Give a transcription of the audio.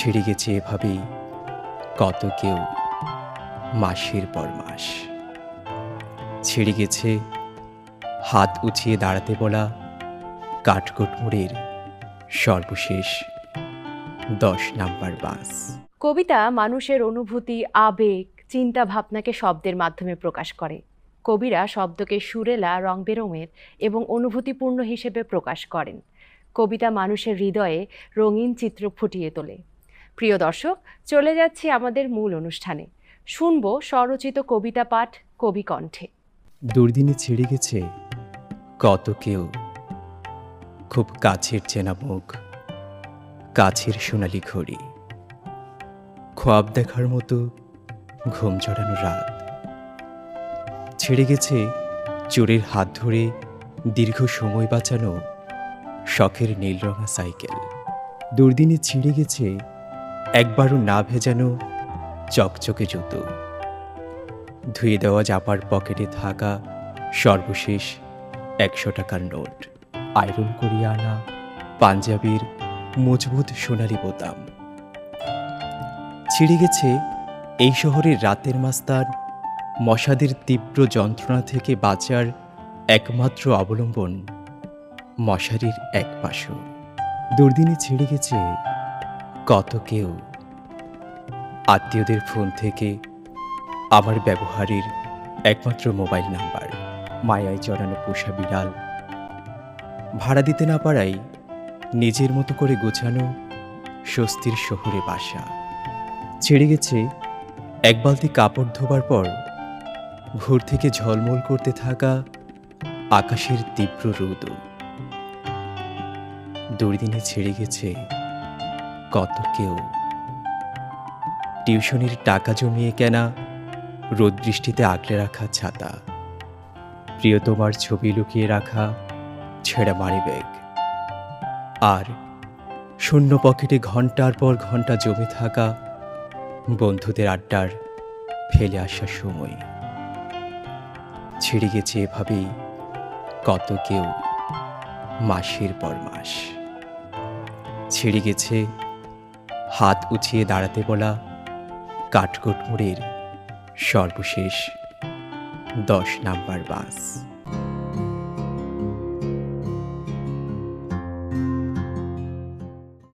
ছেড়ে গেছে এভাবেই কত কেউ মাসের পর মাস। ছেড়ে গেছে হাত উঁচিয়ে দাঁড়াতে বলা কাঠকোট মোড়ের সর্বশেষ 10 নাম্বার বাস। কবিতা মানুষের অনুভূতি, আবেগ, চিন্তা ভাবনাকে শব্দের মাধ্যমে প্রকাশ করে। কবিরা শব্দকে সুরেলা, রং বেরঙের এবং অনুভূতিপূর্ণ হিসেবে প্রকাশ করেন। কবিতা মানুষের হৃদয়ে রঙিন চিত্র ফুটিয়ে তোলে। প্রিয় দর্শক, চলে যাচ্ছি আমাদের মূল অনুষ্ঠানে। শুনব স্বরচিত কবিতা পাঠ কবি কণ্ঠে। দুর্দিনে ছেড়ে গেছে কত কেউ, খুব কাছের চেনা মুখ, কাছের সোনালি ঘড়ি, খোয়াব দেখার মতো ঘুম জড়ানো রাত। ছেড়ে গেছে চোরের হাত ধরে দীর্ঘ সময় বাঁচানো শখের নীলরঙা সাইকেল। দুর্দিনে ছিঁড়ে গেছে একবারও না ভেজানো চকচকে জুতো, ধুয়ে দেওয়া জামার পকেটে থাকা সর্বশেষ 100 টাকার নোট, আয়রন করিয়ে আনা পাঞ্জাবির মজবুত সোনালি বোতাম। ছিঁড়ে গেছে এই শহরের রাতের মাস্তান মশাদের তীব্র যন্ত্রণা থেকে বাঁচার একমাত্র অবলম্বন মশারির এক পাশও। দুর্দিনে ছেড়ে গেছে কত কেউ, আত্মীয়দের ফোন থেকে আমার ব্যবহারের একমাত্র মোবাইল নাম্বার, মায়ায় জড়ানো পোষা বিড়াল, ভাড়া দিতে না পারাই নিজের মতো করে গোছানো স্বস্তির শহরে বাসা। ছেড়ে গেছে এক বালতি কাপড় ধোবার পর ভোর থেকে ঝলমল করতে থাকা আকাশের তীব্র রোদ। দুর্দিনে ছেড়ে গেছে কত কেউ, টিউশনির টাকা জমিয়ে কেনা রোদ বৃষ্টিতে আগলে রাখা ছাতা, প্রিয়তমার ছবি লুকিয়ে রাখা ছেঁড়া মানি ব্যাগ, আর শূন্য পকেটে ঘন্টার পর ঘন্টা জমে থাকা বন্ধুদের আড্ডার ফেলে আসা সময়। ছেড়ে গেছে এভাবেই কত কেউ মাসের পর মাস। ছেড়ে গেছে হাত উঁচিয়ে দাঁড়াতে বলা কাঠকোট মোড়ের সর্বশেষ 10 নাম্বার বাস।